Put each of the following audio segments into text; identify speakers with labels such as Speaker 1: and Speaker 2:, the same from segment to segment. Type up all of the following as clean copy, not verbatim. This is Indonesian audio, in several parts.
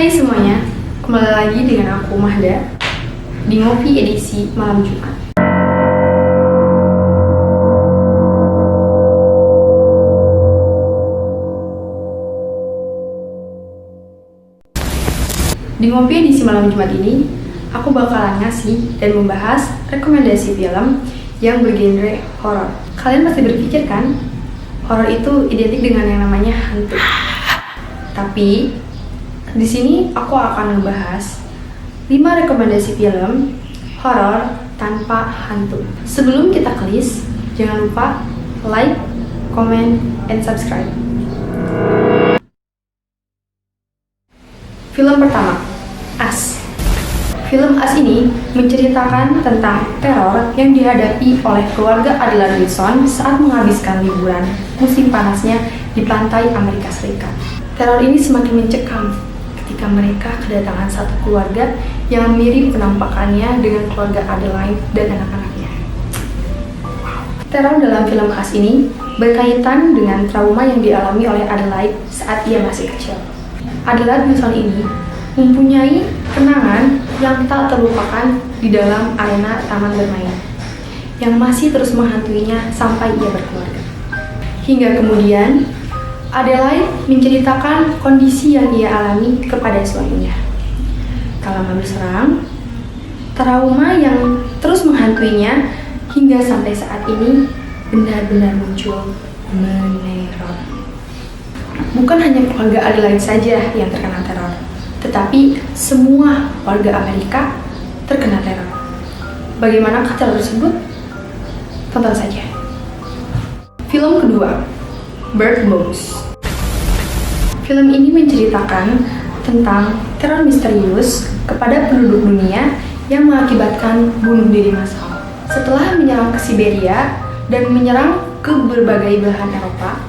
Speaker 1: Hai semuanya, kembali lagi dengan aku Mahda di Ngopi edisi malam Jumat. Di Ngopi edisi malam Jumat ini, aku bakalan ngasih dan membahas rekomendasi film yang bergenre horor. Kalian pasti berpikir kan, horor itu identik dengan yang namanya hantu. Tapi di sini aku akan ngebahas 5 rekomendasi film horor tanpa hantu. Sebelum kita ke list, jangan lupa like, comment, and subscribe. Film pertama, Us. Film Us ini menceritakan tentang teror yang dihadapi oleh keluarga Adela Wilson saat menghabiskan liburan musim panasnya di pantai Amerika Serikat. Teror ini semakin mencekam ketika mereka kedatangan satu keluarga yang mirip penampakannya dengan keluarga Adelaide dan anak-anaknya. Teror dalam film Us ini berkaitan dengan trauma yang dialami oleh Adelaide saat ia masih kecil. Adelaide Wilson ini mempunyai kenangan yang tak terlupakan di dalam arena taman bermain yang masih terus menghantuinya sampai ia berkeluarga. Hingga kemudian Adelaide menceritakan kondisi yang ia alami kepada suaminya. Kala berserang, trauma yang terus menghantuinya hingga sampai saat ini benar-benar muncul meneror. Bukan hanya keluarga Adelaide saja yang terkena teror, tetapi semua warga Amerika terkena teror. Bagaimanakah teror tersebut? Tonton saja. Film kedua, Bird Box. Film ini menceritakan tentang teror misterius kepada penduduk dunia yang mengakibatkan bunuh diri massal. Setelah menyerang ke Siberia dan menyerang ke berbagai belahan Eropa,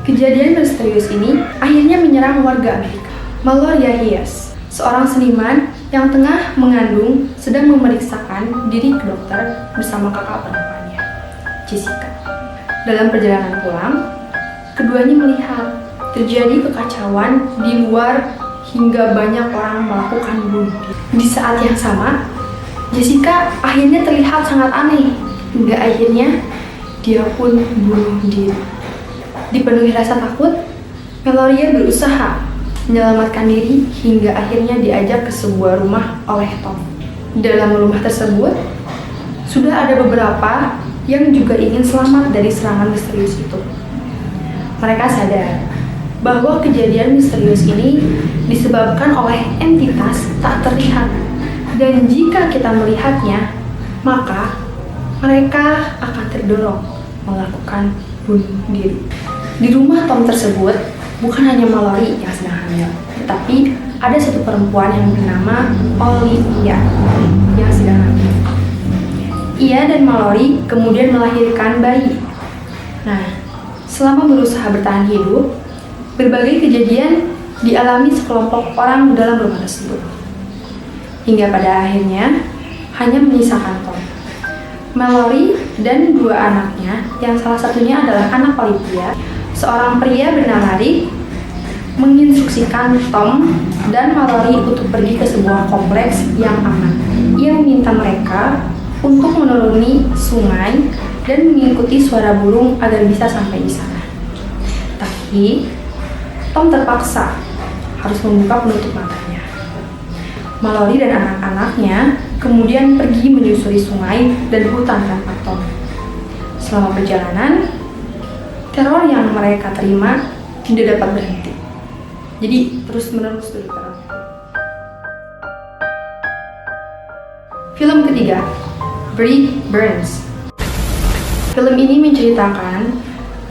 Speaker 1: kejadian misterius ini akhirnya menyerang warga Amerika. Maloria Hias, seorang seniman yang tengah mengandung, sedang memeriksakan diri ke dokter bersama kakak perempuannya, Jessica. Dalam perjalanan pulang, keduanya melihat terjadi kekacauan di luar hingga banyak orang melakukan bunuh diri. Di saat yang sama, Jessica akhirnya terlihat sangat aneh hingga akhirnya dia pun bunuh diri. Dipenuhi rasa takut, Maloria berusaha menyelamatkan diri hingga akhirnya diajak ke sebuah rumah oleh Tom. Dalam rumah tersebut, sudah ada beberapa yang juga ingin selamat dari serangan misterius itu. Mereka sadar bahwa kejadian misterius ini disebabkan oleh entitas tak terlihat, dan jika kita melihatnya, maka mereka akan terdorong melakukan bunuh diri. Di rumah Tom tersebut, bukan hanya Mallory yang sedang hamil, tetapi ada satu perempuan yang bernama Olivia yang sedang hamil. Ia dan Mallory kemudian melahirkan bayi. Nah, selama berusaha bertahan hidup, berbagai kejadian dialami sekelompok orang dalam rumah tersebut. Hingga pada akhirnya hanya menyisakan Tom, Mallory, dan 2 anaknya yang salah satunya adalah anak Olivia. Seorang pria bernama Rick menginstruksikan Tom dan Mallory untuk pergi ke sebuah kompleks yang aman. Ia meminta mereka untuk menuruni sungai dan mengikuti suara burung agar bisa sampai di sana. Tapi Tom terpaksa harus membuka penutup matanya. Mallory dan anak-anaknya kemudian pergi menyusuri sungai dan hutan tanpa Tom. Selama perjalanan, teror yang mereka terima tidak dapat berhenti. Jadi terus-menerus teror. Film ketiga, Bree Burns. Film ini menceritakan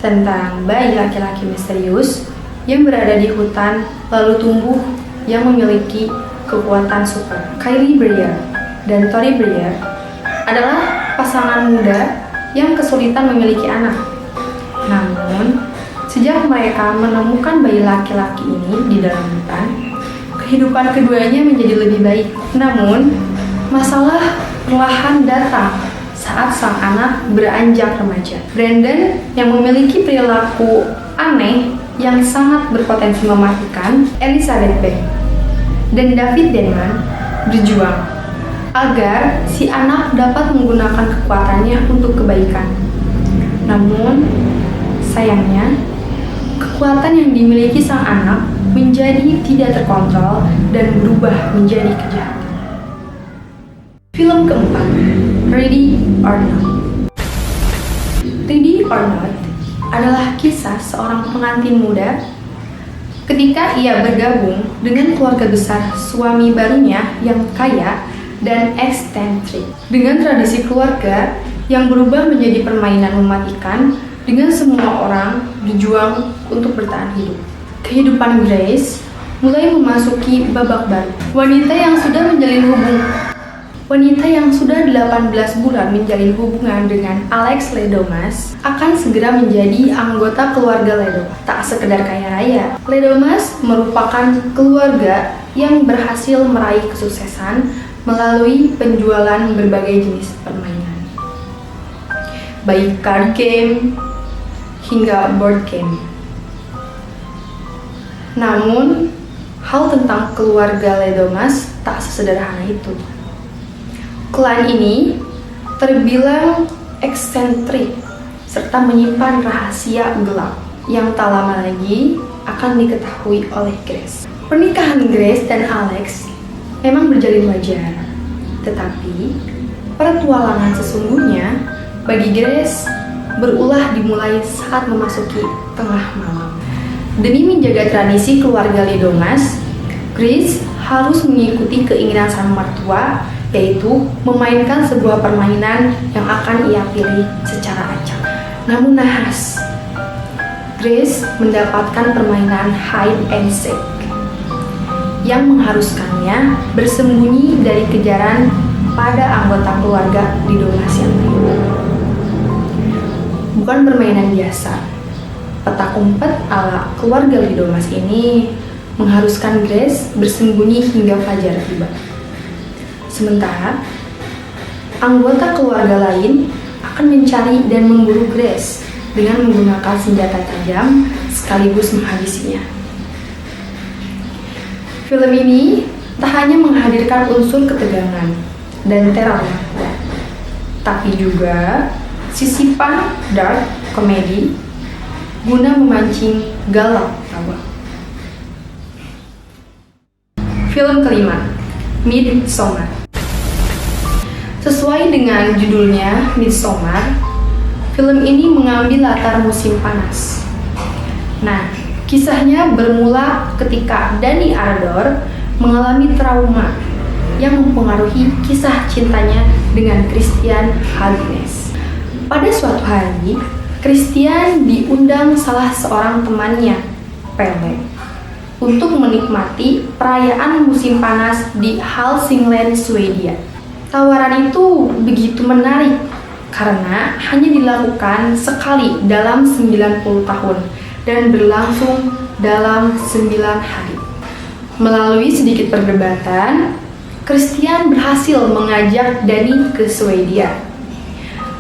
Speaker 1: tentang bayi laki-laki misterius yang berada di hutan lalu tumbuh yang memiliki kekuatan super. Kylie Breyer dan Tori Breyer adalah pasangan muda yang kesulitan memiliki anak. Namun, sejak mereka menemukan bayi laki-laki ini di dalam hutan, kehidupan keduanya menjadi lebih baik. Namun, masalah perlahan datang saat sang anak beranjak remaja. Brandon yang memiliki perilaku aneh yang sangat berpotensi mematikan, Elizabeth Banks dan David Denman berjuang agar si anak dapat menggunakan kekuatannya untuk kebaikan. Namun, sayangnya, kekuatan yang dimiliki sang anak menjadi tidak terkontrol dan berubah menjadi kejahatan. Film keempat, Ready or Not. Ready or Not adalah kisah seorang pengantin muda ketika ia bergabung dengan keluarga besar suami barunya yang kaya dan eksentrik. Dengan tradisi keluarga yang berubah menjadi permainan mematikan dengan semua orang berjuang untuk bertahan hidup. Kehidupan Grace mulai memasuki babak baru. Wanita yang sudah 18 bulan menjalin hubungan dengan Alex Ledomas akan segera menjadi anggota keluarga Ledomas. Tak sekedar kaya raya, Ledomas merupakan keluarga yang berhasil meraih kesuksesan melalui penjualan berbagai jenis permainan, baik card game hingga board game. Namun, hal tentang keluarga Ledomas tak sesederhana itu. Klan ini terbilang eksentrik serta menyimpan rahasia gelap yang tak lama lagi akan diketahui oleh Grace. Pernikahan Grace dan Alex memang berjalin wajar, tetapi petualangan sesungguhnya bagi Grace berulah dimulai saat memasuki tengah malam. Demi menjaga tradisi keluarga Ledomas, Grace harus mengikuti keinginan sang mertua, yaitu memainkan sebuah permainan yang akan ia pilih secara acak. Namun nahas, Grace mendapatkan permainan hide and seek yang mengharuskannya bersembunyi dari kejaran pada anggota keluarga Ledomas yang lain. Bukan permainan biasa. Petak umpet ala keluarga Ledomas ini mengharuskan Grace bersembunyi hingga fajar tiba. Sementara, anggota keluarga lain akan mencari dan memburu Grace dengan menggunakan senjata tajam sekaligus menghabisinya. Film ini tak hanya menghadirkan unsur ketegangan dan teror, tapi juga sisipan dark komedi guna memancing galau tawa. Film kelima, Midsommar. Sesuai dengan judulnya Midsommar, film ini mengambil latar musim panas. Nah, kisahnya bermula ketika Dani Ardor mengalami trauma yang mempengaruhi kisah cintanya dengan Christian Harkness. Pada suatu hari, Christian diundang salah seorang temannya, Pelle, untuk menikmati perayaan musim panas di Hälsingland, Swedia. Tawaran itu begitu menarik karena hanya dilakukan sekali dalam 90 tahun dan berlangsung dalam 9 hari. Melalui sedikit perdebatan, Christian berhasil mengajak Dani ke Swedia.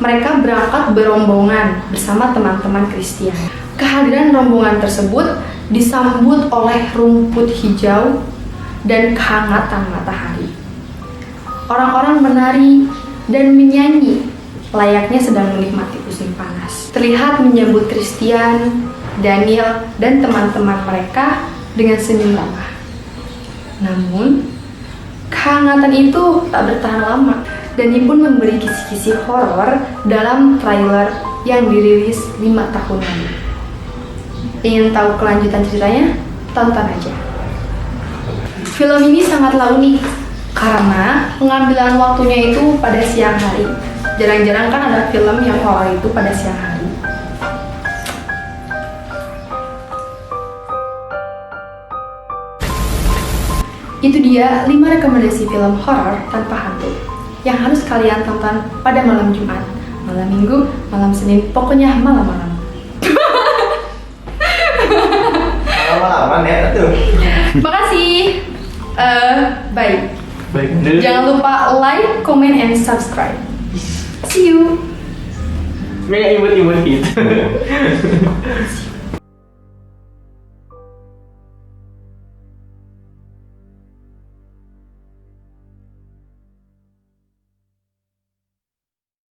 Speaker 1: Mereka berangkat berombongan bersama teman-teman Christian. Kehadiran rombongan tersebut disambut oleh rumput hijau dan kehangatan matahari. Orang-orang menari dan menyanyi layaknya sedang menikmati musim panas. Terlihat menyambut Christian, Daniel, dan teman-teman mereka dengan senyum ramah. Namun, kehangatan itu tak bertahan lama. Dani pun memberi kisi-kisi horor dalam trailer yang dirilis 5 tahun lalu. Ingin tahu kelanjutan ceritanya? Tonton aja. Film ini sangatlah unik karena pengambilan waktunya itu pada siang hari. Jarang-jarang kan ada film yang horor itu pada siang hari. Itu dia 5 rekomendasi film horor tanpa hantu yang harus kalian tonton pada malam Jumat, malam Minggu, malam Senin, pokoknya malam-malam.
Speaker 2: Malam-malaman ya tuh.
Speaker 1: Makasih. Bye.
Speaker 2: Baik.
Speaker 1: Jangan lupa like, comment, and subscribe. See you.
Speaker 2: Mega imut-imut gitu.